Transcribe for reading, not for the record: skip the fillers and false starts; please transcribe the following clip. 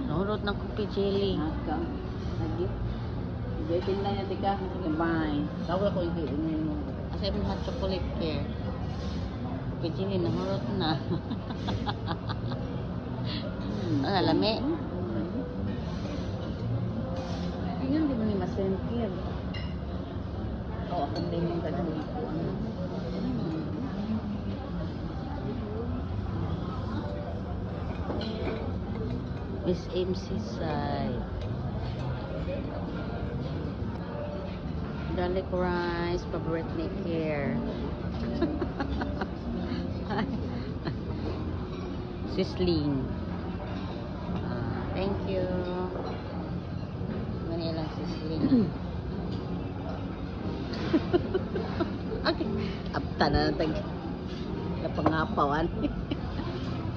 Nahulot ng kopi jelly. Nakam. Lagi. Betin lang yan, tika. Sige, bye. Tawag ako yung Asa yung hot chocolate care. Kopi jelly, nahulot na. Ano, lami? Ayun, di mo ni masentid. Oo, ako din yung gagawin ko. Miss MC side. Garlic rice, favorite ni Care. Sisling. Thank you. Manila sisling. Okay. Apta na natag. Napangapawan.